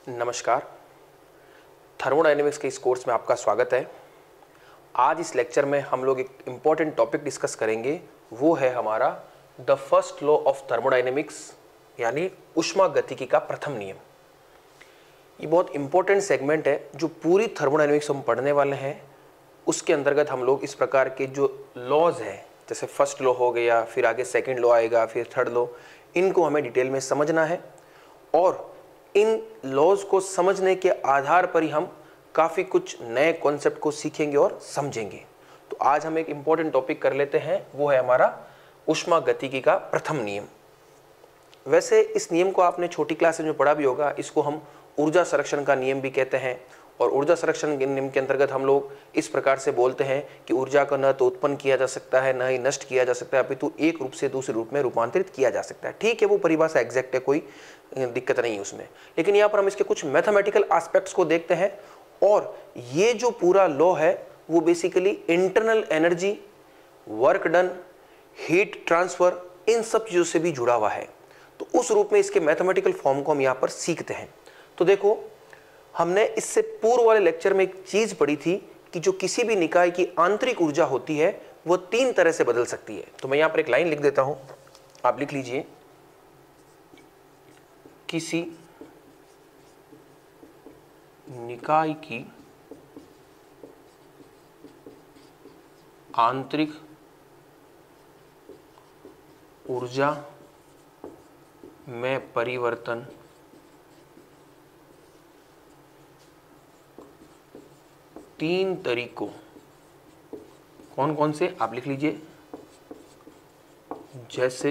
नमस्कार, थर्मोडायनेमिक्स के इस कोर्स में आपका स्वागत है। आज इस लेक्चर में हम लोग एक इम्पॉर्टेंट टॉपिक डिस्कस करेंगे, वो है हमारा the first law of thermodynamics यानी ऊष्मागतिकी का प्रथम नियम। ये बहुत इम्पोर्टेंट सेगमेंट है जो पूरी थर्मोडायनेमिक्स हम पढ़ने वाले हैं। उसके अंतर्गत हम लोग इस प्रकार के जो लॉज हैं, जैसे फर्स्ट लॉ हो गया, फिर आगे सेकेंड लॉ आएगा, फिर थर्ड लॉ, इनको हमें डिटेल में समझना है और इन लॉज को समझने के आधार पर ही हम काफ़ी कुछ नए कॉन्सेप्ट को सीखेंगे और समझेंगे। तो आज हम एक इम्पॉर्टेंट टॉपिक कर लेते हैं, वो है हमारा ऊष्मागतिकी का प्रथम नियम। वैसे इस नियम को आपने छोटी क्लासेज में पढ़ा भी होगा। इसको हम ऊर्जा संरक्षण का नियम भी कहते हैं और ऊर्जा संरक्षण के नियम के अंतर्गत हम लोग इस प्रकार से बोलते हैं कि ऊर्जा को न तो उत्पन्न किया जा सकता है, न ही नष्ट किया जा सकता है, अपितु एक रूप से दूसरे रूप में रूपांतरित किया जा सकता है। ठीक है, वो परिभाषा एग्जैक्ट है, कोई दिक्कत नहीं है उसमें। लेकिन यहाँ पर हम इसके कुछ मैथमेटिकल एस्पेक्ट्स को देखते हैं और ये जो पूरा लॉ है वो basically internal energy, work done, heat transfer, इन सब चीज़ों से भी जुड़ा हुआ है। तो उस रूप में इसके मैथमेटिकल फॉर्म को हम यहाँ पर सीखते हैं। तो देखो, हमने इससे पूर्व वाले लेक्चर में एक चीज़ पढ़ी थी कि जो किसी भी निकाय की आंतरिक ऊर्जा होती है वो तीन तरह से बदल सकती है। तो मैं यहाँ पर एक लाइन लिख देता हूँ, आप लिख लीजिए। किसी निकाय की आंतरिक ऊर्जा में परिवर्तन तीन तरीकों, कौन कौन से आप लिख लीजिए, जैसे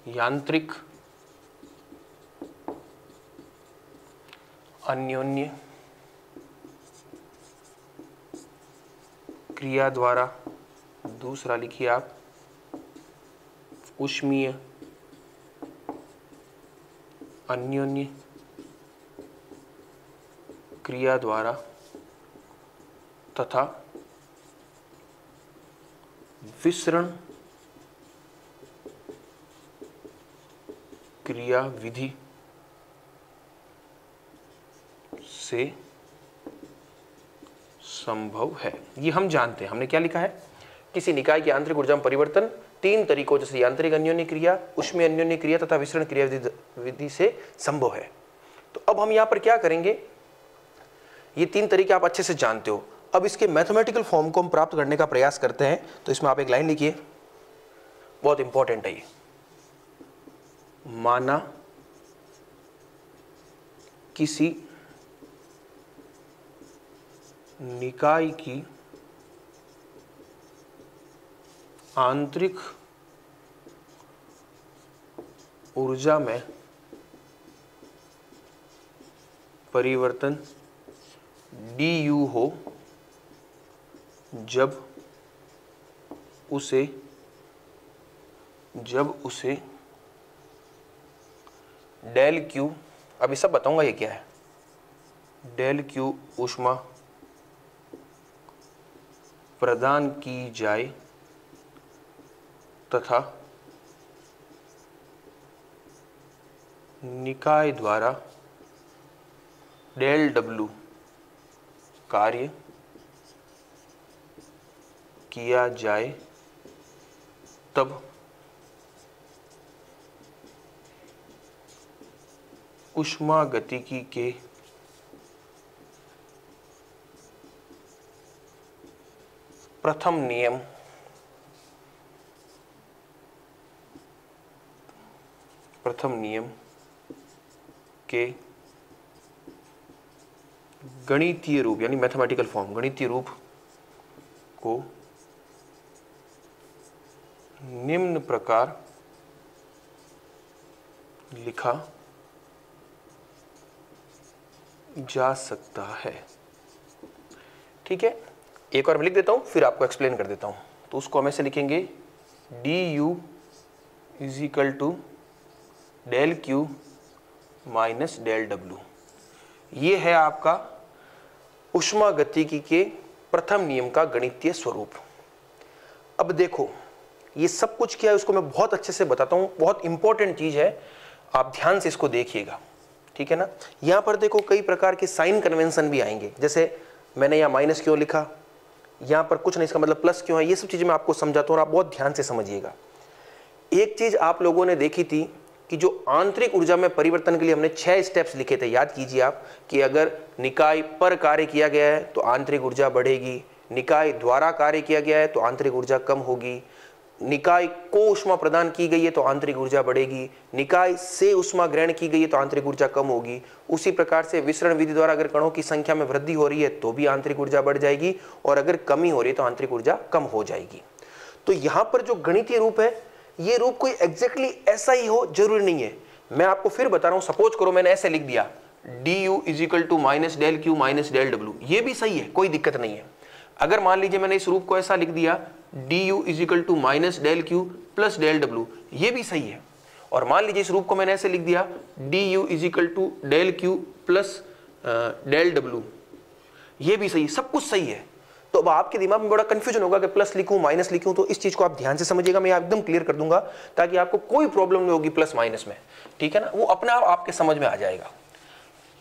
यांत्रिक, अन्योन्य क्रिया द्वारा, दूसरा लिखिए आप ऊष्मीय अन्योन्य क्रिया द्वारा, तथा विसरण क्रिया विधि से संभव है। ये हम जानते हैं। हमने क्या लिखा है? किसी निकाय की आंतरिक ऊर्जा में परिवर्तन तीन तरीकों, जैसे यांत्रिक अन्योन्य क्रिया, ऊष्मीय अन्योन्य क्रिया तथा विसरण क्रिया विधि से संभव है। तो अब हम यहां पर क्या करेंगे, ये तीन तरीके आप अच्छे से जानते हो। अब इसके मैथमेटिकल फॉर्म को हम प्राप्त करने का प्रयास करते हैं। तो इसमें आप एक लाइन लिखिए, बहुत इंपॉर्टेंट है ये। माना किसी निकाय की आंतरिक ऊर्जा में परिवर्तन du हो जब उसे डेल क्यू, अभी सब बताऊंगा ये क्या है, डेल क्यू ऊष्मा प्रदान की जाए तथा निकाय द्वारा डेल डब्ल्यू कार्य किया जाए, तब ऊष्मागतिकी के प्रथम नियम के गणितीय रूप यानी मैथमेटिकल फॉर्म, गणितीय रूप को निम्न प्रकार लिखा जा सकता है। ठीक है, एक और मैं लिख देता हूं, फिर आपको एक्सप्लेन कर देता हूं। तो उसको हम ऐसे लिखेंगे, du is equal to del Q minus del W. ये है आपका ऊष्मागतिकी के प्रथम नियम का गणितीय स्वरूप। अब देखो, ये सब कुछ क्या है उसको मैं बहुत अच्छे से बताता हूं। बहुत इंपॉर्टेंट चीज है, आप ध्यान से इसको देखिएगा, ठीक है ना। यहां पर देखो कई प्रकार के साइन कन्वेंशन भी आएंगे, जैसे मैंने यहां माइनस क्यों लिखा, यहां पर कुछ नहीं, इसका मतलब प्लस क्यों है, ये सब चीजें मैं आपको समझाता हूं और आप बहुत ध्यान से समझिएगा। एक चीज आप लोगों ने देखी थी कि जो आंतरिक ऊर्जा में परिवर्तन के लिए हमने 6 स्टेप्स लिखे थे, याद कीजिए आप, कि अगर निकाय पर कार्य किया गया है तो आंतरिक ऊर्जा बढ़ेगी, निकाय द्वारा कार्य किया गया है तो आंतरिक ऊर्जा कम होगी, निकाय को ऊष्मा प्रदान की गई है तो आंतरिक ऊर्जा बढ़ेगी, निकाय से ऊष्मा ग्रहण की गई है तो आंतरिक ऊर्जा कम होगी। उसी प्रकार से विसरण विधि द्वारा अगर कणों की संख्या में वृद्धि हो रही है तो भी आंतरिक ऊर्जा बढ़ जाएगी, और अगर कमी हो रही है तो आंतरिक ऊर्जा कम हो जाएगी। तो यहां पर जो गणितीय रूप है, ये रूप कोई एग्जैक्टली ऐसा ही हो जरूरी नहीं है। मैं आपको फिर बता रहा हूं, सपोज करो मैंने ऐसे लिख दिया du is equal to minus del Q minus del W, ये भी सही है, कोई दिक्कत नहीं है। अगर मान लीजिए मैंने इस रूप को ऐसा लिख दिया du is equal to minus del Q plus del W, ये भी सही है। और मान लीजिए इस रूप को मैंने ऐसे लिख दिया du is equal to del Q plus del W, ये भी सही है, सब कुछ सही है। तो अब आपके दिमाग में बड़ा कंफ्यूजन होगा कि प्लस लिखूं माइनस लिखूं, तो इस चीज को आप ध्यान से समझिएगा, मैं एकदम क्लियर कर दूंगा ताकि आपको कोई प्रॉब्लम नहीं होगी प्लस माइनस में, ठीक है ना, वो अपने आप आपके समझ में आ जाएगा,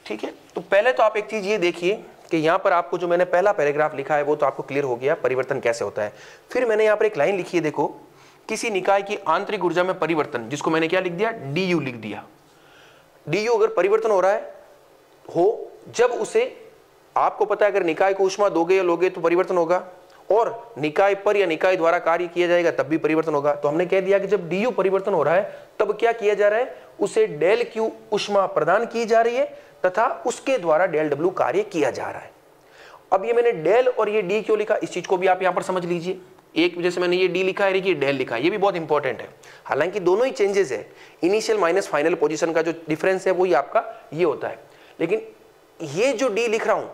ठीक है। तो पहले तो आप एक चीज ये देखिए कि यहां पर आपको जो मैंने पहला पैराग्राफ लिखा है वो तो आपको क्लियर हो गया, परिवर्तन कैसे होता है। फिर मैंने यहां पर एक लाइन लिखी है, देखो, किसी निकाय की आंतरिक ऊर्जा में परिवर्तन, जिसको मैंने क्या लिख दिया, du लिख दिया। du अगर परिवर्तन हो रहा है हो, जब उसे, आपको पता है अगर निकाय को ऊष्मा दोगे या लोगे तो परिवर्तन होगा, और निकाय पर या निकाय द्वारा कार्य किया जाएगा तब भी परिवर्तन होगा। तो हमने कह दिया कि जब du परिवर्तन हो रहा है तब क्या किया जा रहा है, उसे डेल क्यू ऊष्मा प्रदान की जा रही है तथा उसके द्वारा डेल डब्ल्यू कार्य किया जा रहा है। अब ये मैंने डेल और ये डी क्यों लिखा, इस चीज को भी आप यहां पर समझ लीजिए। एक वजह से मैंने ये डी लिखा है, ये डेल लिखा है, ये भी बहुत इंपॉर्टेंट है। हालांकि दोनों ही चेंजेस है, इनिशियल माइनस फाइनल पोजीशन का जो डिफरेंस है वो ही आपका ये होता है, लेकिन ये जो डी लिख रहा हूं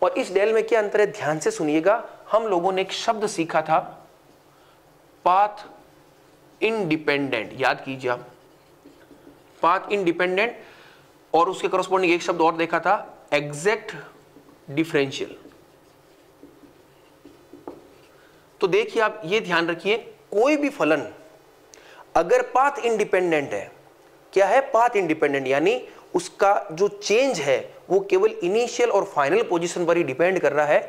और इस डेल में क्या अंतर है, ध्यान से सुनिएगा। हम लोगों ने एक शब्द सीखा था, पाथ इंडिपेंडेंट, याद कीजिए आप, पाथ इंडिपेंडेंट, और उसके करस्पॉन्डिंग एक शब्द और देखा था, एग्जैक्ट डिफरेंशियल। तो देखिए आप ये ध्यान रखिए, कोई भी फलन अगर पाथ इंडिपेंडेंट है, क्या है, पाथ इंडिपेंडेंट, यानी उसका जो चेंज है वो केवल इनिशियल और फाइनल पोजीशन पर ही डिपेंड कर रहा है,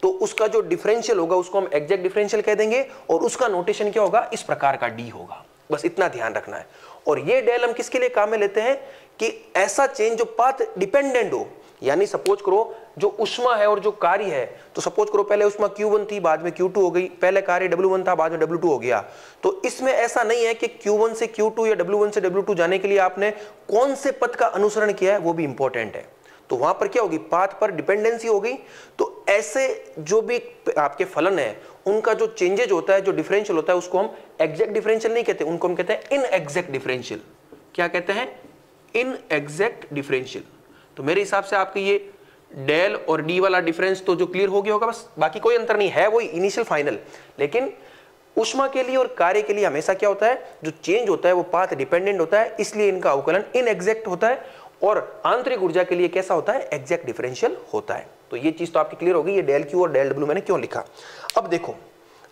तो उसका जो डिफरेंशियल होगा उसको हम एग्जैक्ट डिफरेंशियल कह देंगे, और उसका नोटेशन क्या होगा, इस प्रकार का डी होगा। बस इतना ध्यान रखना है। और ये डेल हम किसके लिए काम में लेते हैं, कि ऐसा चेंज जो पाथ डिपेंडेंट हो, यानी सपोज करो जो उष्मा है और जो कार्य है, तो सपोज करो पहले उष्मा Q1 थी, बाद में Q2 हो गई, पहले कार्य W1 था, बाद में W2 हो गया। तो इसमें ऐसा नहीं है कि Q1 से Q2 या W1 से W2 जाने के लिए आपने कौन से पथ का अनुसरण किया है, वो भी इंपॉर्टेंट है। तो वहां पर क्या होगी, पाथ पर डिपेंडेंसी हो गई। तो ऐसे जो भी आपके फलन है उनका जो चेंजेज होता है, जो डिफरेंशियल होता है, उसको हम एग्जैक्ट डिफरेंशियल नहीं कहते, उनको हम कहते हैं इनएग्जैक्ट डिफरेंशियल। क्या कहते हैं, इनएग्जैक्ट डिफरेंशियल। तो मेरे हिसाब से आपके ये डेल और डी वाला डिफरेंस तो जो क्लियर हो गया होगा, बस बाकी कोई अंतर नहीं है, वही इनिशियल फाइनल। लेकिन उष्मा के लिए और कार्य के लिए हमेशा क्या होता है, जो चेंज होता है वो पाथ डिपेंडेंट होता है, इसलिए इनका अवकलन इनएग्जैक्ट होता है, और आंतरिक ऊर्जा के लिए कैसा होता है, एग्जैक्ट डिफरेंशियल होता है। तो ये चीज तो आपकी क्लियर हो गई, ये डेल क्यू और डेल डब्ल्यू मैंने क्यों लिखा। अब देखो,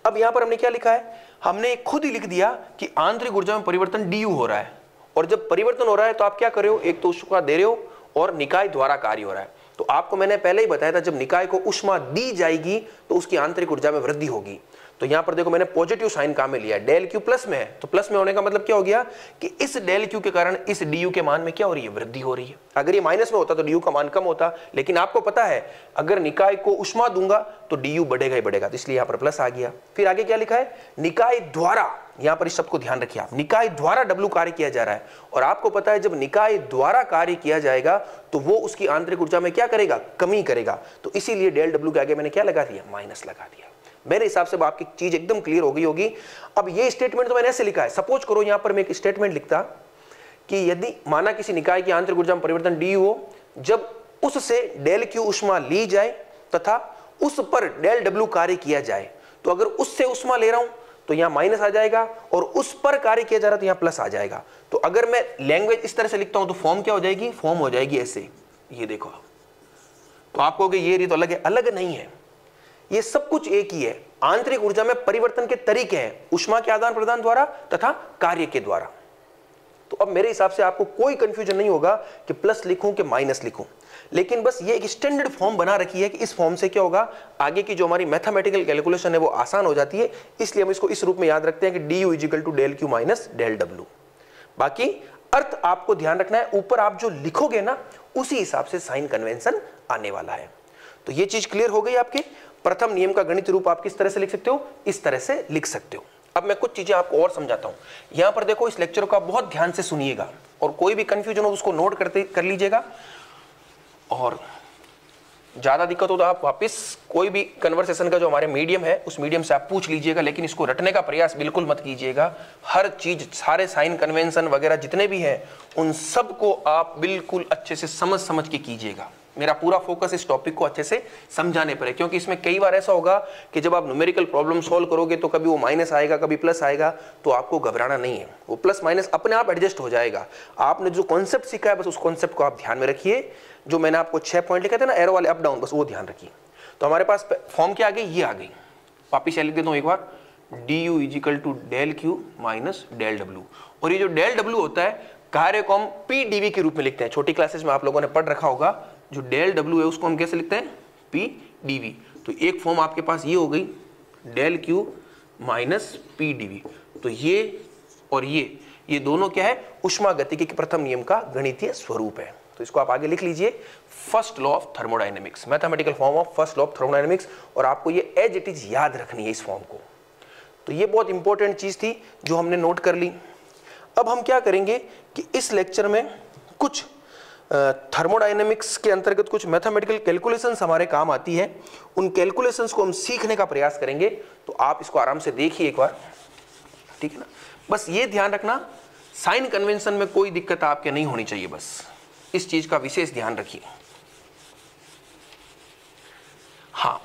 अब यहां पर हमने क्या लिखा है, हमने खुद ही लिख दिया कि आंतरिक ऊर्जा में परिवर्तन du हो रहा है, और जब परिवर्तन हो रहा है तो आप क्या कर रहे हो, एक तो उष्मा दे रहे हो और निकाय द्वारा कार्य हो रहा है। तो आपको मैंने पहले ही बताया था, जब निकाय को उष्मा दी जाएगी तो उसकी आंतरिक ऊर्जा में वृद्धि होगी। तो यहां पर देखो मैंने पॉजिटिव साइन काम में लिया है, डेल क्यू प्लस में है, तो प्लस में होने का मतलब क्या हो गया कि इस डेल क्यू के कारण इस डी के मान में क्या हो रही है, वृद्धि हो रही है। अगर ये माइनस में होता तो डी का मान कम होता, लेकिन आपको पता है अगर निकाय को उष्मा दूंगा तो डी बढ़ेगा ही बढ़ेगा, तो इसलिए यहां पर प्लस आ गया। फिर आगे क्या लिखा है, निकाय द्वारा, यहां पर इस शब्द को ध्यान रखिए आप, निकाय द्वारा डब्ल्यू कार्य किया जा रहा है, और आपको पता है जब निकाय द्वारा कार्य किया जाएगा तो वो उसकी आंतरिक ऊर्जा में क्या करेगा, कमी करेगा। तो इसीलिए डेल डब्ल्यू के आगे मैंने क्या लगा दिया, माइनस लगा दिया। मेरे हिसाब से आपकी चीज एकदम क्लियर हो गई होगी। अब ये स्टेटमेंट तो मैंने ऐसे लिखा है, सपोज करो यहां पर मैं एक स्टेटमेंट लिखता कि यदि माना किसी निकाय की आंतरिक ऊर्जा में परिवर्तन डी हो, जब उससे डेल क्यू उष्मा ली जाए तथा उस पर डेल डब्ल्यू कार्य किया जाए, तो अगर उससे उष्मा ले रहा हूं तो यहां माइनस आ जाएगा, और उस पर कार्य किया जा रहा है तो यहां प्लस आ जाएगा। तो अगर मैं लैंग्वेज इस तरह से लिखता हूं तो फॉर्म क्या हो जाएगी, फॉर्म हो जाएगी ऐसे, ये देखो। तो आप कहोगे ये रीत अलग है, अलग नहीं है, ये सब कुछ एक ही है। आंतरिक ऊर्जा में परिवर्तन के तरीके हैं, उष्मा के आदान प्रदान द्वारा तथा कार्य के द्वारा। तो अब मेरे हिसाब से आपको कोई कंफ्यूजन नहीं होगा कि प्लस लिखूं कि माइनस लिखूं, लेकिन बस ये एक स्टैंडर्ड फॉर्म बना रखी है कि इस फॉर्म से क्या होगा, आगे की जो हमारी मैथमेटिकल कैलकुलेशन है वो आसान हो जाती है, इसलिए हम इसको इस रूप में याद रखते हैं कि du is equal to del Q minus del W. बाकी अर्थ आपको ध्यान रखना है, ऊपर आप जो लिखोगे ना उसी हिसाब से साइन कन्वेंशन आने वाला है। तो ये चीज क्लियर हो गई आपके। प्रथम नियम का गणित रूप आप किस तरह से लिख सकते हो, इस तरह से लिख सकते हो। अब मैं कुछ चीजें आपको और समझाता हूं। यहां पर देखो, इस लेक्चर को आप बहुत ध्यान से सुनिएगा और कोई भी कंफ्यूजन हो उसको नोट कर लीजिएगा, और ज्यादा दिक्कत हो तो आप वापस कोई भी कन्वर्सेशन का जो हमारे मीडियम है उस मीडियम से आप पूछ लीजिएगा, लेकिन इसको रटने का प्रयास बिल्कुल मत कीजिएगा। हर चीज, सारे साइन कन्वेंशन वगैरह जितने भी हैं उन सबको आप बिल्कुल अच्छे से समझ के कीजिएगा। मेरा पूरा फोकस इस टॉपिक को अच्छे से समझाने पर है, क्योंकि इसमें कई बार ऐसा होगा कि जब आप न्यूमेरिकल प्रॉब्लम सॉल्व करोगे तो कभी वो माइनस आएगा, कभी प्लस आएगा, तो आपको घबराना नहीं है, वो प्लस माइनस अपने आप एडजस्ट हो जाएगा। आपने जो कॉन्सेप्ट सीखा है बस उस कॉन्सेप्ट को आप ध्यान में रखिए। जो मैंने आपको 6 पॉइंट लिखे थे ना एरो वाले अप डाउन, बस वो ध्यान रखिए। तो हमारे पास फॉर्म क्या आ गई, ये आ गई। वापिस लिख देता हूं एक बार, du is equal to del Q minus del W. और ये जो डेल डब्ल्यू होता है कार्य को हम पी डीवी के रूप में लिखते हैं। छोटी क्लासेस में आप लोगों ने पढ़ रखा होगा, जो डेल डब्ल्यू है उसको हम कैसे लिखते हैं, पी डीवी। तो एक फॉर्म आपके पास ये हो गई, del Q minus P DV. तो ये और ये दोनों क्या है, उष्मागतिकी के प्रथम नियम का गणितीय स्वरूप है। तो इसको आप आगे लिख लीजिए, first law of thermodynamics, mathematical form of first law of thermodynamics, और आपको ये एज इट इज याद रखनी है इस फॉर्म को। तो ये बहुत इंपॉर्टेंट चीज थी जो हमने नोट कर ली। अब हम क्या करेंगे कि इस लेक्चर में कुछ थर्मोडायनेमिक्स के अंतर्गत कुछ मैथमेटिकल कैलकुलेशंस हमारे काम आती है, उन कैलकुलेशंस को हम सीखने का प्रयास करेंगे। तो आप इसको आराम से देखिए एक बार, ठीक है ना। बस ये ध्यान रखना, साइन कन्वेंशन में कोई दिक्कत आपके नहीं होनी चाहिए, बस इस चीज का विशेष ध्यान रखिए। हाँ,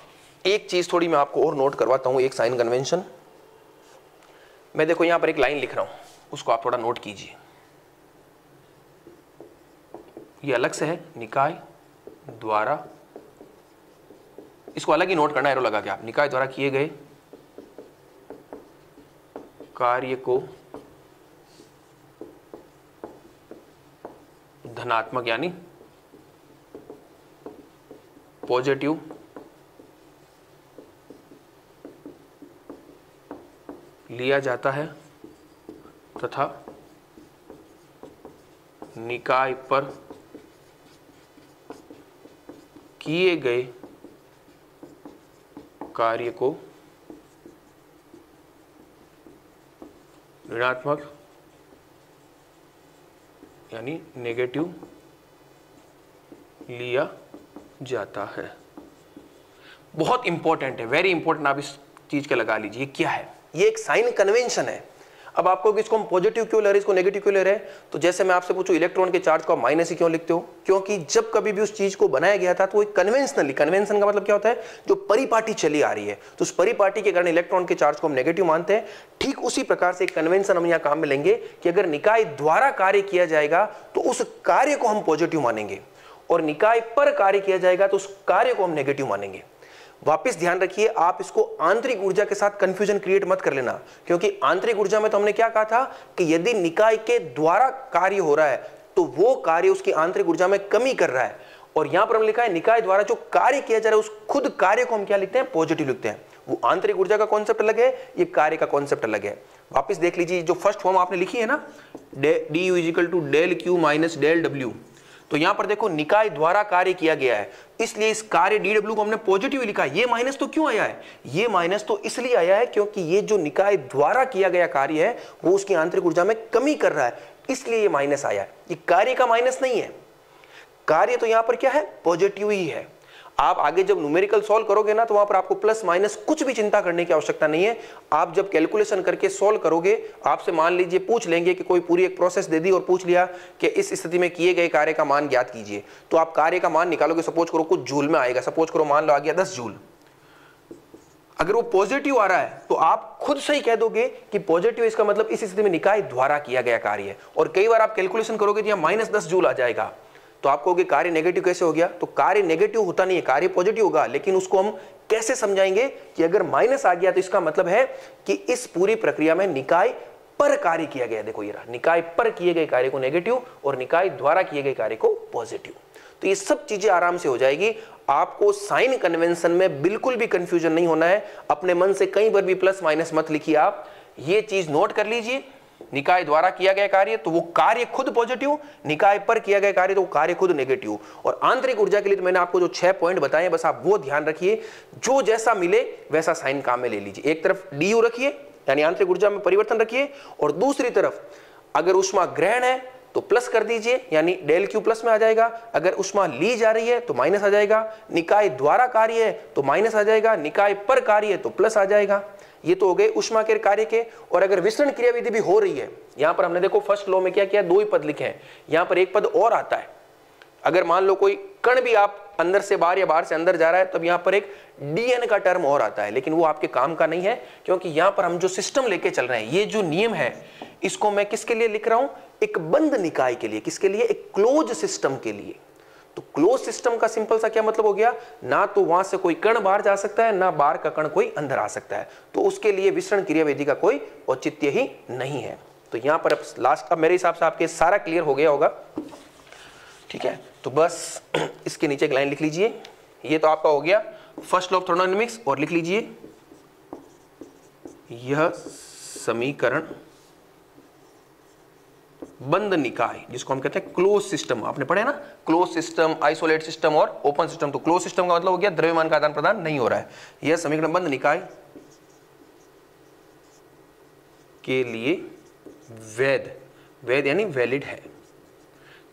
एक चीज थोड़ी मैं आपको और नोट करवाता हूं, एक साइन कन्वेंशन। मैं देखो यहां पर एक लाइन लिख रहा हूं, उसको आप थोड़ा नोट कीजिए। ये अलग से है, निकाय द्वारा, इसको अलग ही नोट करना, एरो लगा के आप, निकाय द्वारा किए गए कार्य को धनात्मक यानी पॉजिटिव लिया जाता है तथा निकाय पर किए गए कार्य को ऋणात्मक यानी नेगेटिव लिया जाता है। बहुत इंपॉर्टेंट है, वेरी इंपॉर्टेंट, आप इस चीज के लगा लीजिए। क्या है ये, एक साइन कन्वेंशन है। अब आपको इसको हम पॉजिटिव क्यों ले रहे हैं, इसको नेगेटिव क्यों ले रहे हैं, तो जैसे मैं आपसे पूछूं इलेक्ट्रॉन के चार्ज को आप माइनस ही क्यों लिखते हो, क्योंकि जब कभी भी उस चीज को बनाया गया था तो वो कन्वेंशनली, कन्वेंशन का मतलब क्या होता है, जो परिपाटी चली आ रही है, तो उस परिपाटी के कारण इलेक्ट्रॉन के चार्ज को हम नेगेटिव मानते हैं। ठीक उसी प्रकार से एक कन्वेंशन हम यहाँ काम में लेंगे कि अगर निकाय द्वारा कार्य किया जाएगा तो उस कार्य को हम पॉजिटिव मानेंगे, और निकाय पर कार्य किया जाएगा तो उस कार्य को हम नेगेटिव मानेंगे। वापस ध्यान रखिए, आप इसको आंतरिक ऊर्जा के साथ कंफ्यूजन क्रिएट मत कर लेना, क्योंकि आंतरिक ऊर्जा में तो हमने क्या कहा था कि यदि निकाय के द्वारा कार्य हो रहा है तो वो कार्य उसकी आंतरिक ऊर्जा में कमी कर रहा है, और यहां पर हम लिखा है निकाय द्वारा जो कार्य किया जा रहा है उस खुद कार्य को हम क्या लिखते हैं, पॉजिटिव लिखते हैं। वो आंतरिक ऊर्जा का कॉन्सेप्ट अलग है, ये कार्य का कॉन्सेप्ट अलग है। वापिस देख लीजिए, जो फर्स्ट फॉर्म आपने लिखी है ना, du is equal to del Q minus del W, तो यहां पर देखो निकाय द्वारा कार्य किया गया है, इसलिए इस कार्य dw को हमने पॉजिटिव लिखा है। ये माइनस तो क्यों आया है, ये माइनस तो इसलिए आया है क्योंकि ये जो निकाय द्वारा किया गया कार्य है वो उसकी आंतरिक ऊर्जा में कमी कर रहा है, इसलिए ये माइनस आया है। ये कार्य का माइनस नहीं है, कार्य तो यहां पर क्या है, पॉजिटिव ही है। आप आगे जब न्यूमेरिकल सॉल्व करोगे ना तो वहां पर आपको प्लस माइनस कुछ भी चिंता करने की आवश्यकता नहीं है। आप जब कैलकुलेशन करके सॉल्व करोगे, आपसे मान लीजिए पूछ लेंगे कि कोई पूरी एक प्रोसेस दे दी और पूछ लिया कि इस स्थिति में किए गए कार्य का मान ज्ञात कीजिए, तो आप कार्य का मान निकालोगे, सपोज करो कुछ जूल में आएगा, सपोज करो मान लो आ गया 10 जूल। अगर वो पॉजिटिव आ रहा है तो आप खुद से ही कह दोगे कि पॉजिटिव, इसका मतलब इस स्थिति में निकाय द्वारा किया गया कार्य है। और कई बार आप कैलकुलेशन करोगे तो यहाँ -10 जूल आ जाएगा, तो आप कहोगे कार्य नेगेटिव कैसे हो गया, तो कार्य नेगेटिव होता नहीं है, कार्य पॉजिटिव होगा। लेकिन उसको हम कैसे समझाएंगे कि अगर माइनस आ गया तो इसका मतलब है कि इस पूरी प्रक्रिया में निकाय पर कार्य किया गया, देखो ये रहा, निकाय पर किए गए कार्य को नेगेटिव और निकाय द्वारा किए गए कार्य को पॉजिटिव। तो ये सब चीजें आराम से हो जाएगी। आपको साइन कन्वेंशन में बिल्कुल भी कंफ्यूजन नहीं होना है। अपने मन से कहीं पर भी प्लस माइनस मत लिखिए, आप ये चीज नोट कर लीजिए। निकाय द्वारा किया गया कार्य तो वो कार्य खुद पॉजिटिव, निकाय पर किया गया कार्य तो वो कार्य खुद नेगेटिव। और आंतरिक ऊर्जा के लिए तो मैंने आपको जो 6 पॉइंट बताए बस आप वो ध्यान रखिए, जो जैसा मिले वैसा साइन काम में ले लीजिए। एक तरफ du रखिए यानी आंतरिक ऊर्जा में परिवर्तन रखिए, और दूसरी तरफ अगर ऊष्मा ग्रहण है तो प्लस कर दीजिए यानी डेल क्यू प्लस में आ जाएगा, अगर ऊष्मा ली जा रही है तो माइनस आ जाएगा, निकाय द्वारा कार्य है तो माइनस आ जाएगा, निकाय पर कार्य है तो प्लस आ जाएगा। ये तो हो गए ऊष्मा के कार्य के। और अगर विसरण क्रियाविधि भी हो रही है, यहां पर हमने देखो फर्स्ट लॉ में क्या किया, 2 ही पद लिखे हैं, यहां पर एक पद और आता है। अगर मान लो कोई कण भी आप अंदर से बाहर या बाहर से अंदर जा रहा है, तब यहां पर एक dn का टर्म और आता है, लेकिन वो आपके काम का नहीं है, क्योंकि यहां पर हम जो सिस्टम लेके चल रहे हैं, ये जो नियम है इसको मैं किसके लिए लिख रहा हूं, एक बंद निकाय के लिए। किसके लिए, एक क्लोज सिस्टम के लिए। तो क्लोज सिस्टम का सिंपल सा क्या मतलब हो गया, ना तो वहां से कोई कण बाहर जा सकता है, ना बाहर का कण कोई अंदर आ सकता है, तो उसके लिए विसरण क्रियाविधि का कोई औचित्य ही नहीं है। तो यहां पर लास्ट का मेरे हिसाब से आपके सारा क्लियर हो गया होगा, ठीक है। तो बस इसके नीचे एक लाइन लिख लीजिए, ये तो आपका हो गया फर्स्ट लॉ ऑफ थर्मोडायनामिक्स, और लिख लीजिए यह समीकरण बंद निकाय, जिसको हम कहते हैं क्लोज सिस्टम, आपने पढ़े ना, क्लोज सिस्टम, आइसोलेट सिस्टम और ओपन सिस्टम। तो क्लोज सिस्टम का मतलब हो गया द्रव्यमान का आदान प्रदान नहीं हो रहा है। यह समीकरण बंद निकाय के लिए वैध, वैध यानी वैलिड है।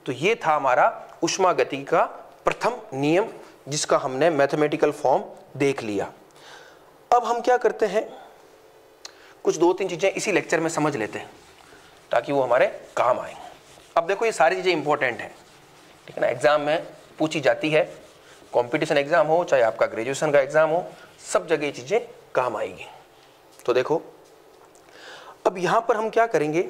तो ये था हमारा ऊष्मागतिकी का प्रथम नियम, जिसका हमने मैथमेटिकल फॉर्म देख लिया। अब हम क्या करते हैं, कुछ 2-3 चीजें इसी लेक्चर में समझ लेते हैं ताकि वो हमारे काम आए। अब देखो ये सारी चीजें इंपॉर्टेंट हैं, ठीक है ना, एग्जाम में पूछी जाती है, कंपटीशन एग्जाम हो चाहे आपका ग्रेजुएशन का एग्जाम हो, सब जगह ये चीजें काम आएगी। तो देखो अब यहां पर हम क्या करेंगे,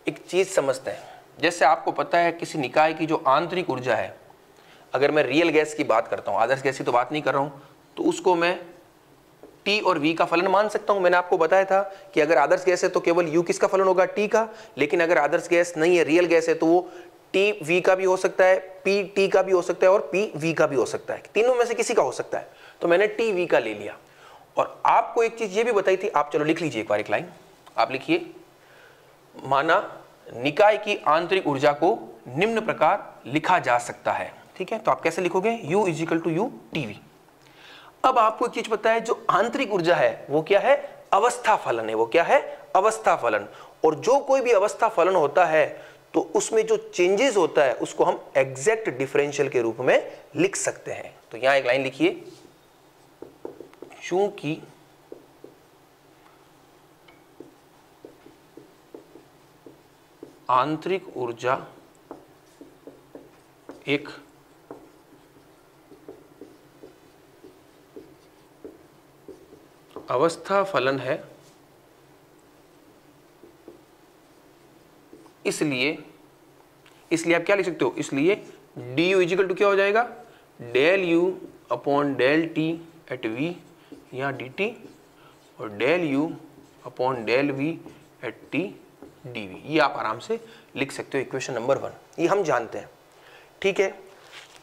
एक चीज समझते हैं। जैसे आपको पता है किसी निकाय की जो आंतरिक ऊर्जा है, अगर मैं रियल गैस की बात करता हूं, आदर्श गैस की तो बात नहीं कर रहा हूं, तो उसको मैं T और V का फलन मान सकता हूं। मैंने आपको बताया था कि अगर आदर्श गैस है तो केवल U किसका फलन होगा, T का, लेकिन अगर आदर्श गैस नहीं है, रियल गैस है, तो वो TV का भी हो सकता है, PT का भी हो सकता है और PV का भी हो सकता है, तीनों में से किसी का हो सकता है। तो मैंने TV का ले लिया। और आपको एक चीज ये भी बताई थी, आप चलो लिख लीजिए एक बार, एक लाइन आप लिखिए, माना निकाय की आंतरिक ऊर्जा को निम्न प्रकार लिखा जा सकता है, ठीक है। तो आप कैसे लिखोगे, U = U TV। अब आपको एक चीज पता है, जो आंतरिक ऊर्जा है वो क्या है, अवस्था फलन है। वो क्या है, अवस्था फलन। और जो कोई भी अवस्था फलन होता है तो उसमें जो चेंजेस होता है उसको हम एग्जैक्ट डिफरेंशियल के रूप में लिख सकते हैं। तो यहां एक लाइन लिखिए, चूंकि आंतरिक ऊर्जा एक अवस्था फलन है, इसलिए आप क्या लिख सकते हो, इसलिए du = क्या हो जाएगा, del u upon del t at v या dt, और del u upon del v at t dv। ये आप आराम से लिख सकते हो, इक्वेशन नंबर 1, ये हम जानते हैं, ठीक है।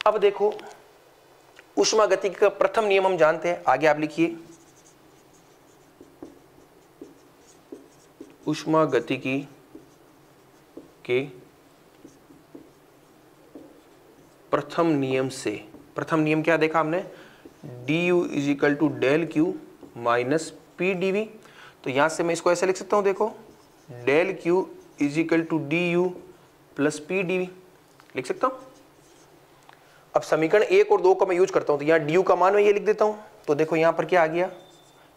अब देखो ऊष्मागतिकी का प्रथम नियम हम जानते हैं, आगे आप लिखिए, ऊष्मागतिकी के प्रथम नियम से, प्रथम नियम क्या देखा हमने, du = del q minus P dv। तो यहां से मैं इसको ऐसे लिख सकता हूं, देखो del q = du plus P dv लिख सकता हूं। अब समीकरण 1 और 2 का मैं यूज करता हूं, तो यहां du का मान मैं ये लिख देता हूं। तो देखो यहां पर क्या आ गया,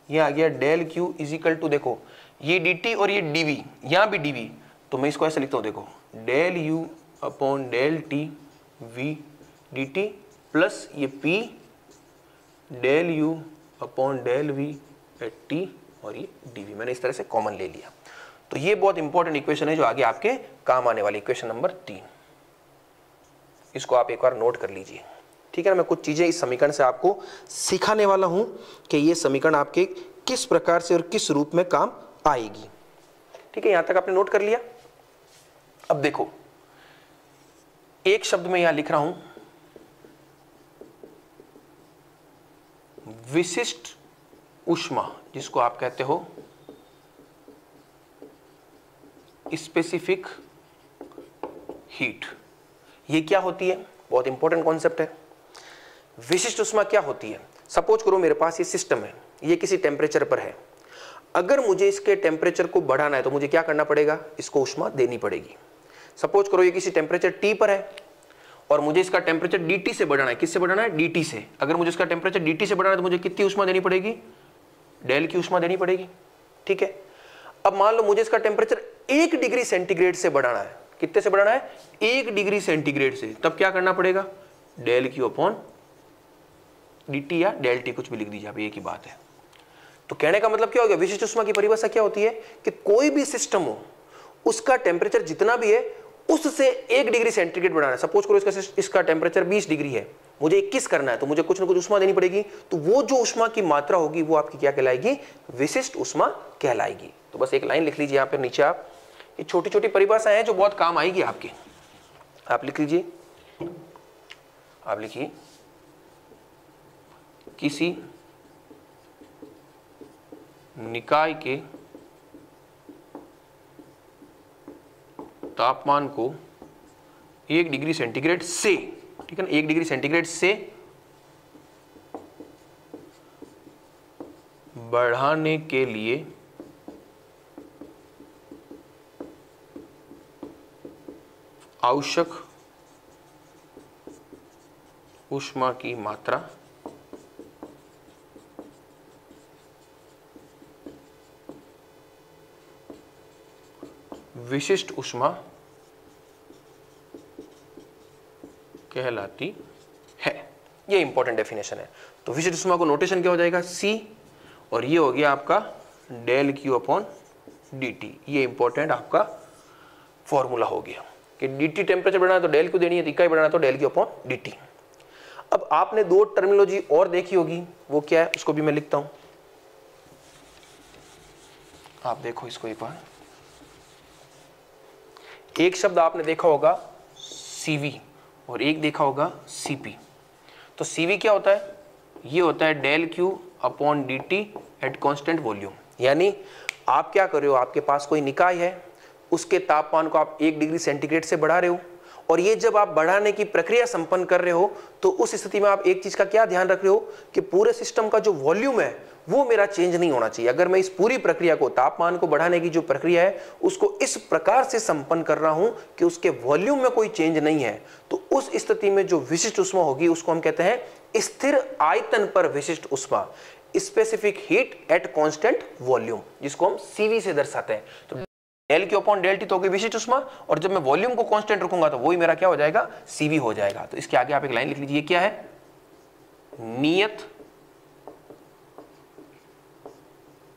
ये आ गया डेल q = देखो ये dt और ये dv, यहां भी dv, तो मैं इसको ऐसे लिखता हूं, देखो del u upon del t v dt plus ये p del u upon del v at t और ये dv, मैंने इस तरह से कॉमन ले लिया। तो ये बहुत इंपॉर्टेंट इक्वेशन है जो आगे आपके काम आने वाली इक्वेशन नंबर 3, इसको आप एक बार नोट कर लीजिए, ठीक है ना। मैं कुछ चीजें इस समीकरण से आपको सिखाने वाला हूं कि ये समीकरण आपके किस प्रकार से और किस रूप में काम आएगी। ठीक है, यहां तक आपने नोट कर लिया। अब देखो, एक शब्द में यहां लिख रहा हूं, विशिष्ट ऊष्मा, जिसको आप कहते हो स्पेसिफिक हीट। ये क्या होती है? बहुत इंपॉर्टेंट कॉन्सेप्ट है। विशिष्ट ऊष्मा क्या होती है? सपोज करो मेरे पास ये सिस्टम है, ये किसी टेम्परेचर पर है। अगर मुझे इसके टेम्परेचर को बढ़ाना है तो मुझे क्या करना पड़ेगा? इसको ऊष्मा देनी पड़ेगी। सपोज करो ये किसी टेम्परेचर T पर है और मुझे इसका टेम्परेचर DT से बढ़ाना है। किससे बढ़ाना है? DT से। अगर मुझे इसका टेम्परेचर DT से बढ़ाना है तो मुझे कितनी ऊष्मा देनी पड़ेगी? डेल की ऊष्मा देनी पड़ेगी। ठीक है, अब मान लो मुझे इसका टेम्परेचर 1 डिग्री सेंटीग्रेड से बढ़ाना है। कितने से बढ़ाना है? 1 डिग्री सेंटीग्रेड से। तब क्या करना पड़ेगा? डेल क्यू अपॉन dt या डेल टी, कुछ भी लिख दीजिए आप, एक ही बात है। तो कहने का मतलब क्या हो गया? विशिष्ट ऊष्मा की परिभाषा क्या होती है कि कोई भी सिस्टम हो, उसका टेम्परेचर जितना भी है उससे 1 डिग्री सेंटीग्रेड बढ़ाना है। सपोज करो इसका टेम्परेचर 20 डिग्री है, मुझे 21 करना है, तो मुझे कुछ ना कुछ ऊष्मा देनी पड़ेगी। तो वो जो ऊष्मा की मात्रा होगी वो आपकी क्या कहलाएगी? विशिष्ट ऊष्मा कहलाएगी। तो बस एक लाइन लिख लीजिए यहाँ पे नीचे आप, ये छोटी छोटी परिभाषाएं हैं जो बहुत काम आएगी आपके। आप लिख लीजिए, आप लिखिए, किसी निकाय के तापमान को 1 डिग्री सेंटीग्रेड से, ठीक है ना, 1 डिग्री सेंटीग्रेड से बढ़ाने के लिए आवश्यक ऊष्मा की मात्रा विशिष्ट ऊष्मा कहलाती है। ये इंपॉर्टेंट डेफिनेशन है। तो विशिष्ट ऊष्मा को नोटेशन क्या हो जाएगा? C, और ये हो गया आपका डेल क्यू अपॉन dt। ये इंपॉर्टेंट आपका फॉर्मूला हो गया कि dt टेम्परेचर बढ़ाना है तो डेल क्यू देनी है, इकाई बढ़ाना तो डेल क्यू अपॉन dt। अब आपने 2 टर्मिनोलॉजी और देखी होगी, वो क्या है उसको भी मैं लिखता हूं। आप देखो इसको एक बार, एक शब्द आपने देखा होगा CV और एक देखा होगा CP। तो CV क्या होता है? ये होता है del Q upon dt at constant volume. यानी आप क्या कर रहे हो, आपके पास कोई निकाय है, उसके तापमान को आप 1 डिग्री सेंटीग्रेड से बढ़ा रहे हो, और ये जब आप बढ़ाने की प्रक्रिया संपन्न कर रहे हो तो उस स्थिति में आप एक चीज का क्या ध्यान रख रहे हो कि पूरे सिस्टम का जो वॉल्यूम है वो मेरा चेंज नहीं होना चाहिए। अगर मैं इस पूरी प्रक्रिया को, तापमान को बढ़ाने की जो प्रक्रिया है, उसको इस प्रकार से संपन्न कर रहा हूं कि उसके वॉल्यूम में कोई चेंज नहीं है, तो उस स्थिति में जो विशिष्ट ऊष्मा होगी उसको हम कहते हैं स्थिर आयतन पर विशिष्ट ऊष्मा, specific heat at constant volume, जिसको हम CV से दर्शाते हैं। तो del Q upon del T तो होगी विशिष्ट ऊष्मा, और जब मैं वॉल्यूम को कांस्टेंट रखूंगा तो वही मेरा क्या हो जाएगा? CV हो जाएगा। तो इसके आगे आप एक लाइन लिख लीजिए, क्या है? नियत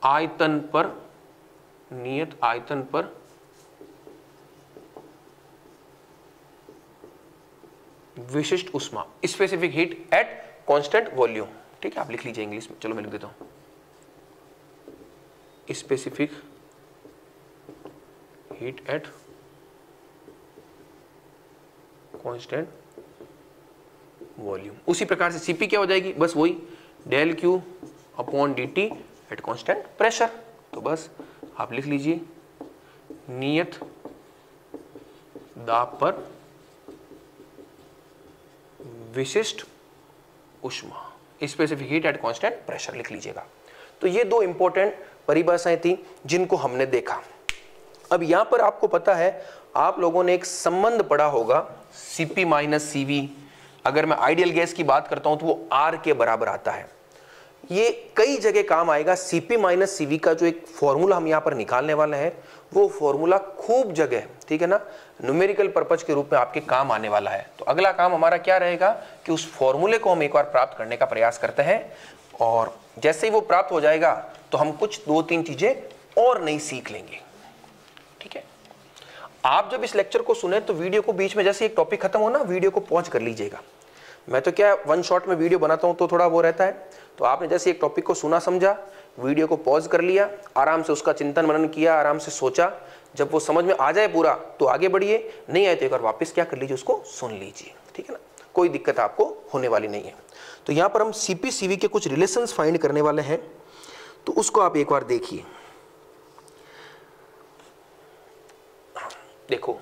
आयतन पर, नियत आयतन पर विशिष्ट ऊष्मा, specific heat at constant volume. ठीक है, आप लिख लीजिए इंग्लिश में, चलो मैं लिख देता हूं, specific heat at constant volume. उसी प्रकार से CP क्या हो जाएगी? बस वही del Q upon dt at constant pressure. तो बस आप लिख लीजिए, नियत दाब पर विशिष्ट ऊष्मा, specific heat at constant pressure लिख लीजिएगा। तो ये 2 इंपॉर्टेंट परिभाषाएं थी जिनको हमने देखा। अब यहां पर आपको पता है, आप लोगों ने एक संबंध पढ़ा होगा CP माइनस CV। अगर मैं आइडियल गैस की बात करता हूं तो वो R के बराबर आता है। ये कई जगह काम आएगा। CP माइनस CV का जो एक फॉर्मूला हम यहां पर निकालने वाले हैं, वो फॉर्मूला खूब जगह, ठीक है ना, न्यूमेरिकल पर्पज के रूप में आपके काम आने वाला है। तो अगला काम हमारा क्या रहेगा कि उस फॉर्मूले को हम एक बार प्राप्त करने का प्रयास करते हैं, और जैसे ही वो प्राप्त हो जाएगा तो हम कुछ 2-3 चीजें और नई सीख लेंगे। ठीक है, आप जब इस लेक्चर को सुने तो वीडियो को बीच में जैसे एक टॉपिक खत्म हो ना, वीडियो को पॉज कर लीजिएगा। मैं तो क्या 1 शॉट में वीडियो बनाता हूं तो थोड़ा वो रहता है, तो आपने जैसे एक टॉपिक को सुना समझा, वीडियो को पॉज कर लिया, आराम से उसका चिंतन मनन किया, आराम से सोचा, जब वो समझ में आ जाए पूरा तो आगे बढ़िए, नहीं आए तो एक बार वापस क्या कर लीजिए, उसको सुन लीजिए, ठीक है ना, कोई दिक्कत आपको होने वाली नहीं है। तो यहाँ पर हम सीपी सीवी के कुछ रिलेशंस फाइंड करने वाले हैं, तो उसको आप एक बार देखिए। देखो,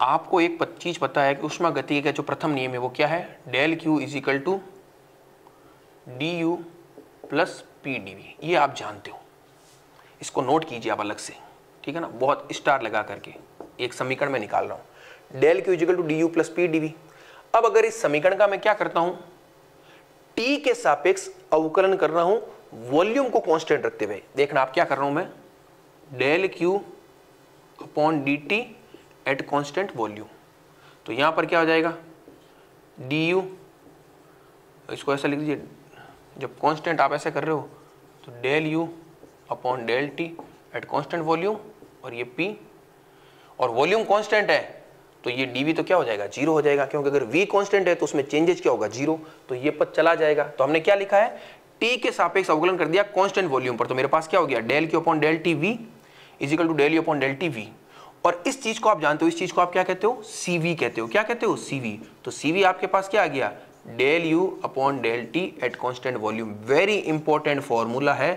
आपको एक चीज पता है कि ऊष्मागतिकी का जो प्रथम नियम है वो क्या है, del Q is equal to D U plus P D V, ये आप जानते हो, इसको नोट कीजिए आप अलग से, ठीक है ना, बहुत स्टार लगा करके एक समीकरण में निकाल रहा हूं, del Q is equal to D U plus P D V. अब अगर इस समीकरण का मैं क्या करता हूं, टी के सापेक्ष अवकलन कर रहा हूं वॉल्यूम को कांस्टेंट रखते हुए, देखना आप क्या कर रहा हूं मैं, del Q upon D T at constant volume, तो यहां पर क्या हो जाएगा, डी यू, इसको ऐसा लिख दीजिए, जब कांस्टेंट आप ऐसे कर रहे हो तो del U upon del T at constant volume, और ये पी, और वॉल्यूम कांस्टेंट है तो ये डीवी तो क्या हो जाएगा, जीरो हो जाएगा, क्योंकि अगर वी कांस्टेंट है तो उसमें चेंजेस क्या होगा, जीरो, तो ये पद चला जाएगा। तो हमने क्या लिखा है, टी के सापेक्ष अवकलन कर दिया कांस्टेंट वॉल्यूम पर, तो मेरे पास क्या हो गया, del Q upon del T V is equal to del U upon del T V. और इस चीज को आप जानते हो, इस चीज को आप क्या कहते हो, सीवी कहते हो, क्या कहते हो, सीवी। तो सीवी आपके पास क्या आ गया, del U upon del T at constant volume. Very important formula है,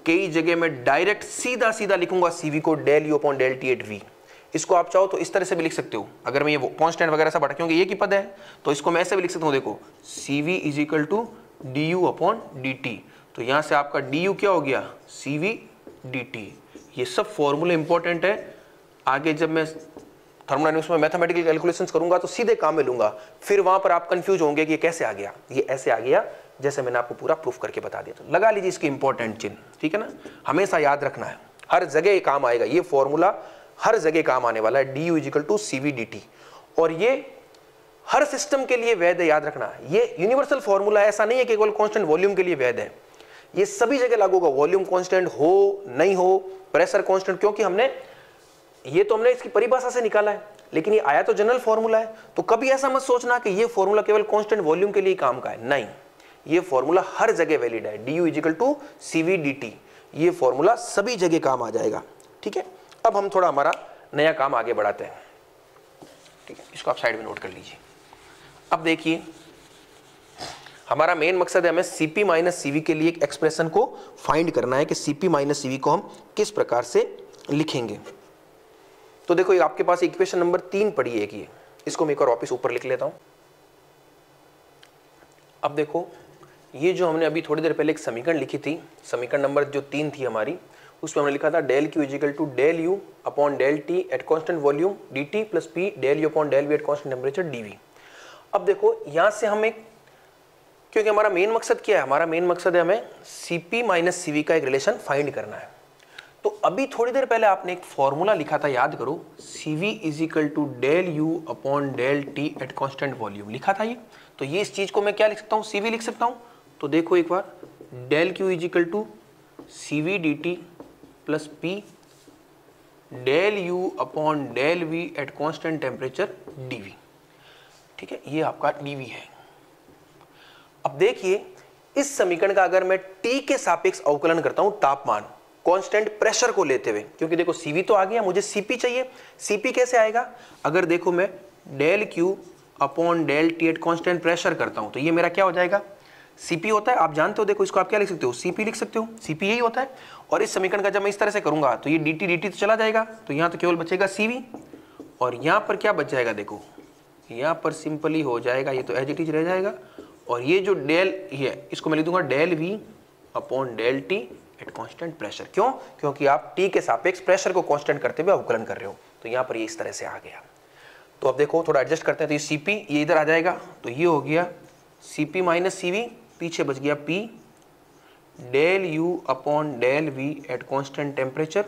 कई जगह में डायरेक्ट सीधा सीधा लिखूंगा सीवी को, del U upon del T at V. इसको आप चाहो तो इस तरह से भी लिख सकते हो, अगर मैं ये कांस्टेंट वगैरह सब हटा, क्योंकि एक ही पद है तो इसको मैं ऐसे भी लिख सकता हूँ, देखो CV is equal to D U upon D T, तो यहां से आपका डी यू क्या हो गया, सीवी डी टी। ये सब फॉर्मूले इंपॉर्टेंट है, आगे जब मैं थर्मोडायनामिक्स में मैथमेटिकल कैलकुलेशंस करूंगा तो सीधे काम में लूंगा, फिर वहां पर आप कंफ्यूज होंगे कि ये कैसे आ गया, ये ऐसे आ गया, जैसे मैंने आपको पूरा प्रूफ करके बता दिया। तो लगा लीजिए इसके इंपॉर्टेंट चिन्ह, ठीक है ना, हमेशा याद रखना है, हर जगह ये काम आएगा, ये फॉर्मूला हर जगह काम आने वाला है, D U is equal to C V D T, और ये हर सिस्टम के लिए वैध है, याद रखना, ये यूनिवर्सल फॉर्मूला है, ऐसा नहीं है कि केवल कांस्टेंट वॉल्यूम के लिए वैध है, ये सभी जगह लागू होगा, वॉल्यूम कांस्टेंट हो नहीं हो, प्रेशर कांस्टेंट, क्योंकि हमने इसकी परिभाषा से निकाला है, लेकिन ये आया तो जनरल फॉर्मूला है। तो कभी ऐसा मत सोचना कि ये फॉर्मूला केवल कांस्टेंट वॉल्यूम के लिए काम का है, नहीं, ये फॉर्मूला हर जगह वैलिड है, D U is equal to C V D T, ये फॉर्मूला सभी जगह काम आ जाएगा, ठीक है। अब हम थोड़ा हमारा नया काम आगे बढ़ाते हैं, ठीक है, इसको आप साइड में नोट कर लीजिए। अब देखिए, हमारा मेन मकसद है हमें सीपी माइनस सीवी के लिए एक एक्सप्रेशन को फाइंड करना है कि सीपी माइनस सीवी को हम किस प्रकार से लिखेंगे। तो देखो, ये आपके पास इक्वेशन नंबर 3 पड़ी है, ये इसको मैं एक और वापस ऊपर लिख लेता हूं। अब देखो, ये जो हमने अभी थोड़ी देर पहले एक समीकरण लिखी थी, समीकरण नंबर जो 3 थी हमारी, उसमें हमने लिखा था del Q is equal to del U upon del T at constant volume D T plus P del U upon del V at constant temperature D V. अब देखो, यहां से हम एक, क्योंकि हमारा मेन मकसद क्या है, हमारा मेन मकसद है हमें सीपी माइनस सीवी का एक रिलेशन फाइंड करना है। तो अभी थोड़ी देर पहले आपने एक फॉर्मूला लिखा था, याद करो, CV is equal to del U upon del T at constant volume लिखा था ये। तो ये इस चीज को मैं क्या लिख सकता हूँ, सीवी लिख सकता हूँ। तो देखो एक बार, del Q is equal to CV D T plus P del U upon del V at constant temperature DV, ठीक है, ये आपका डीवी है। अब देखिए, इस समीकरण का अगर मैं टी के सापेक्ष अवकलन करता हूं, तापमान कांस्टेंट प्रेशर को लेते हुए, क्योंकि देखो सीवी तो आ गया, मुझे सीपी चाहिए, सीपी कैसे आएगा, अगर देखो मैं del Q upon del T at constant pressure करता हूं, तो ये मेरा क्या हो जाएगा, सीपी होता है, आप जानते हो, देखो इसको आप क्या लिख सकते हो, सीपी लिख सकते हो, सीपी यही होता है। और इस समीकरण का जब मैं इस तरह से करूंगा तो ये डी टी तो चला जाएगा, तो यहां तो केवल बचेगा सीवी, और यहां पर क्या बच जाएगा, देखो यहां पर सिंपली हो जाएगा, ये तो एज इट इज रह जाएगा, और ये जो डेल ये, इसको मैं लिख दूंगा del V upon del T at constant pressure. क्यों, क्योंकि आप टी के सापेक्ष प्रेशर को कांस्टेंट करते हुए अवकलन कर रहे हो, तो यहां पर ये इस तरह से आ गया। तो अब देखो, थोड़ा एडजस्ट करते हैं, तो ये सीपी ये इधर आ जाएगा, तो ये हो गया सीपी माइनस सीवी, पीछे बच गया P del U upon del V at constant temperature,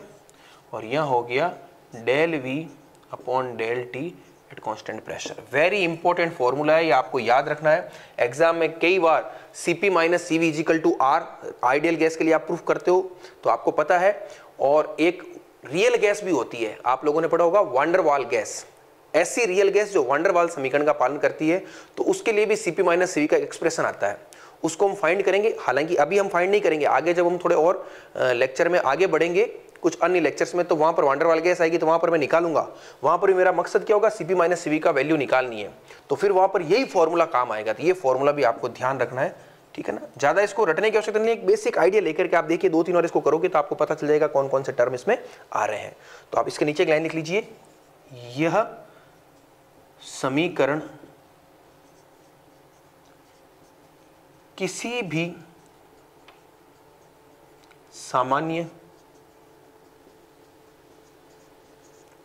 और यह हो गया del V upon del T at constant pressure. Very important formula है, ये आपको याद रखना है। एग्जाम में कई बार CP minus CV equal to R, ideal gas के लिए आप प्रूफ करते हो तो आपको पता है, और एक रियल गैस भी होती है, आप लोगों ने पढ़ा होगा वांडर वाल गैस, ऐसी रियल गैस जो वांडर वाल समीकरण का पालन करती है, तो उसके लिए भी सीपी माइनस सीवी का एक्सप्रेशन आता है, उसको हम फाइंड करेंगे। हालांकि अभी हम फाइंड नहीं करेंगे, आगे जब हम थोड़े और लेक्चर में आगे बढ़ेंगे, कुछ अन्य लेक्चर्स में, तो वहां पर वांडर वाल गैस आएगी तो वहां पर मैं निकालूंगा। वहां पर भी मेरा मकसद क्या होगा, Cp माइनस Cv का वैल्यू निकालनी है, तो फिर वहां पर यही फॉर्मूला काम आएगा। तो ये फॉर्मूला भी आपको ध्यान रखना है, ठीक है ना। ज्यादा इसको रटने की आवश्यकता नहीं है, एक बेसिक आइडिया लेकर के आप देखिए 2-3 और इसको करोगे तो आपको पता चल जाएगा कौन कौन से टर्म इसमें आ रहे हैं। तो आप इसके नीचे एक लाइन लिख लीजिए, यह समीकरण किसी भी सामान्य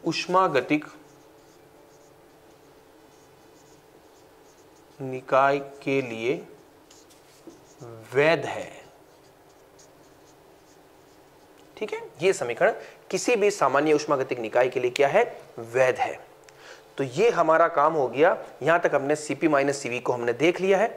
ऊष्मागतिक निकाय के लिए वैध है। ठीक है, यह समीकरण किसी भी सामान्य ऊष्मागतिक निकाय के लिए क्या है, वैध है। तो ये हमारा काम हो गया। यहां तक हमने Cp माइनस Cv को हमने देख लिया है।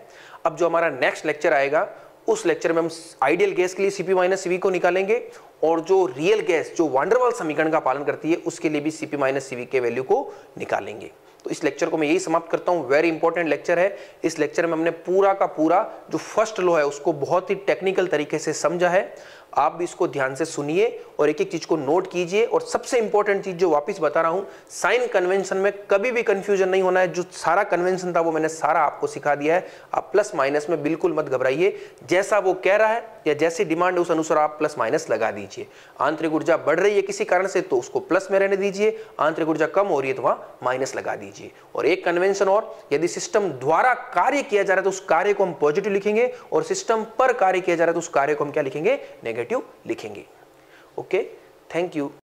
अब जो हमारा नेक्स्ट लेक्चर आएगा, उस लेक्चर में हम आइडियल गैस के लिए Cp माइनस Cv को निकालेंगे, और जो रियल गैस जो वांडर वाल समीकरण का पालन करती है उसके लिए भी Cp माइनस Cv के वैल्यू को निकालेंगे। तो इस लेक्चर को मैं यही समाप्त करता हूं। वेरी इंपॉर्टेंट लेक्चर है। इस लेक्चर में हमने पूरा का पूरा जो फर्स्ट लॉ है उसको बहुत ही टेक्निकल तरीके से समझा है। आप भी इसको ध्यान से सुनिए और एक एक चीज को नोट कीजिए। और सबसे इंपॉर्टेंट चीज जो वापस बता रहा हूं, साइन कन्वेंशन में कभी भी कंफ्यूजन नहीं होना है। जो सारा कन्वेंशन था वो मैंने सारा आपको सिखा दिया है। आप प्लस माइनस में बिल्कुल मत घबराइए, जैसा वो कह रहा है या जैसी डिमांड है उस अनुसार आप प्लस माइनस लगा दीजिए। आंतरिक ऊर्जा बढ़ रही है किसी कारण से तो उसको प्लस में रहने दीजिए, आंतरिक ऊर्जा कम हो रही है तो वहां माइनस लगा दीजिए। और एक कन्वेंशन और, यदि सिस्टम द्वारा कार्य किया जा रहा है तो उस कार्य को हम पॉजिटिव लिखेंगे, और सिस्टम पर कार्य किया जा रहा है तो उस कार्य को हम क्या लिखेंगे, नेगेटिव लिखेंगे। Okay, thank you.